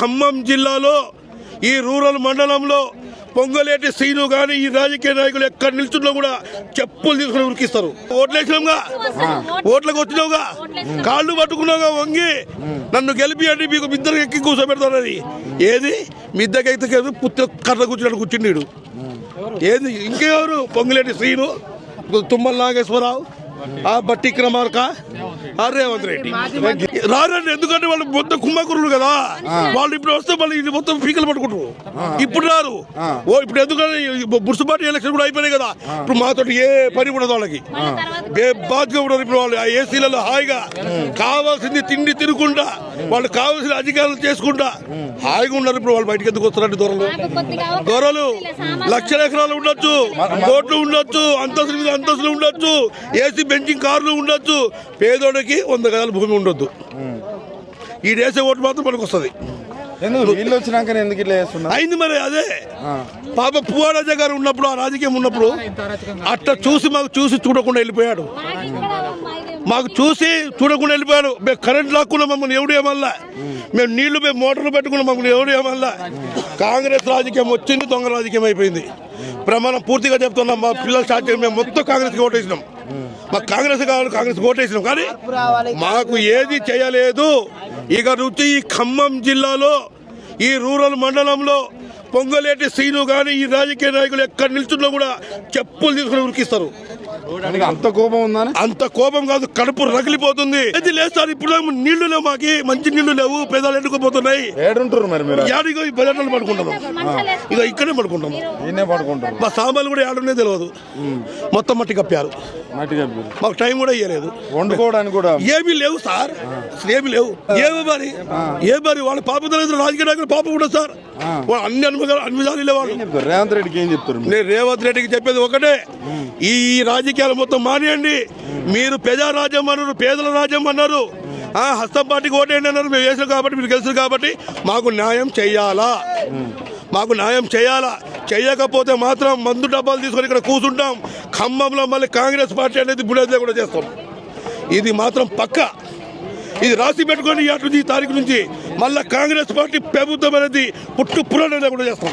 ఖమ్మం జిల్లాలో ఈ రూరల్ మండలంలో పొంగలేటి శ్రీను గాని ఈ రాజకీయ నాయకులు ఎక్కడ నిల్చున్నా కూడా చెప్పులు తీసుకుని ఉరికిస్తారు. ఓట్లేసినావుగా, ఓట్లకు వచ్చినావుగా, కాళ్ళు పట్టుకున్నావుగా వంగి నన్ను గెలిపియండి మీకు మిద్దరికి ఎక్కి కూర్చోబెడతారని. ఏది మిద్దకి ఎక్కితే పుత్ర కర్ర కూర్చున్నాడు కూర్చుండీడు. ఏది ఇంకెవరు? పొంగులేటి శ్రీను, తుమ్మల నాగేశ్వరరావు, ఆ బట్టి క్రమార్క, రేవంత్ రెడ్డి రారండి. ఎందుకంటే వాళ్ళు మొత్తం కుమ్మకురులు కదా. వాళ్ళు ఇప్పుడు వస్తే మళ్ళీ ఇది మొత్తం పీకలు పట్టుకుంటారు. ఇప్పుడు రారు. ఇప్పుడు ఎందుకంటే మున్సిపాలిటీ ఎలక్షన్ కూడా అయిపోయినాయి కదా. ఇప్పుడు మాతో ఏ పని ఉండదు వాళ్ళకి. బాధ్యత ఉండదు. ఇప్పుడు వాళ్ళు ఏసీలలో హాయిగా కావాల్సింది తిండి తినకుండా వాళ్ళు కావాల్సిన అధికారులు చేసుకుంటా హాయిగా ఉన్నారు. ఇప్పుడు వాళ్ళు బయటకు ఎందుకు వస్తారండి? దొరలు లక్షల ఎకరాలు ఉండొచ్చు, కోట్లు ఉండొచ్చు, అంతస్తుల మీద అంతస్తులు ఉండొచ్చు, ఏసీ బెంచింగ్ కార్లు ఉండొచ్చు. పేదోడికి 100 గజాల భూమి ఉండొద్దు. ఈ దేశ ఓటు మాత్రం మనకు వస్తుంది. అయింది మరి. అదే పాప పువ్వారాజా గారు ఉన్నప్పుడు, ఆ రాజకీయం ఉన్నప్పుడు అట్లా చూసి చూడకుండా వెళ్ళిపోయాడు. మాకు చూసి చూడకుండా వెళ్ళిపోయాడు. మేము కరెంట్ లాక్కున్నాం, మమ్మల్ని ఎవడు ఏమల్లా. మేము నీళ్లు మేము మోటార్లు పెట్టుకున్నాం, మమ్మల్ని ఎవడు ఏమల్లా. కాంగ్రెస్ రాజకీయం వచ్చింది, దొంగ రాజకీయం అయిపోయింది. ప్రమాణం పూర్తిగా చెప్తున్నాం. మా పిల్లలు స్టార్ట్ చేసి మేము మొత్తం కాంగ్రెస్కి ఓటేసినాం. మాకు కాంగ్రెస్ కావాలి, కాంగ్రెస్ ఓటేసినాం. కానీ మాకు ఏది చేయలేదు. ఇక నుంచి ఈ ఖమ్మం జిల్లాలో ఈ రూరల్ మండలంలో పొంగలేటి శ్రీను గాని ఈ రాజకీయ నాయకులు ఎక్కడ నిల్చున్నా కూడా చెప్పులు తీసుకుని ఉరికిస్తారు. అంత కోపం ఉందా? అంత కోపం కాదు, కడుపు రగిలిపోతుంది. ఏది లేదు సార్. ఇప్పుడు నీళ్లు లేవు, మాకి మంచి నీళ్లు లేవు. పేదలు ఎండుకుపోతున్నాయి. యాడిగో ఈ పర్యటనలు పడుకుంటాము. ఇక ఇక్కడే పడుకుంటాము. మా సామాన్లు కూడా ఏడునే తెలియదు. మొత్తం మట్టి కప్పారు. మాకు టైం కూడా ఇవ్వలేదు. వండుకోవడానికి కూడా ఏమీ లేవు సార్. ఏమి లేవు. ఏమి మరి వాళ్ళ పాప రాజకీయ నాయకులు పాప కూడా సార్. అన్ని అనుమతి వాళ్ళు. రేవంత్ రెడ్డికి ఏం చెప్తారు? నేను రేవంత్ రెడ్డికి చెప్పేది ఒకటే, ఈ రాజకీయాలు మొత్తం మానేయండి. మీరు ప్రజారాజ్యం అన్నారు, పేదల రాజ్యం అన్నారు, హస్తం పార్టీకి ఓటేయండి అన్నారు. మేము వేసాం కాబట్టి, మీరు గెలిచారు కాబట్టి మాకు న్యాయం చెయ్యాలా. మాకు న్యాయం చేయాలా. చేయకపోతే మాత్రం మందు డబ్బాలు తీసుకొని ఇక్కడ కూర్చుంటాం. ఖమ్మంలో మళ్ళీ కాంగ్రెస్ పార్టీ అనేది బుడేదే కూడా చేస్తాం. ఇది మాత్రం పక్క. ఇది రాసి పెట్టుకొని ఈ తారీఖు నుంచి మళ్ళీ కాంగ్రెస్ పార్టీ ప్రభుత్వం అనేది పుట్టు పురాణం కూడా చేస్తాం.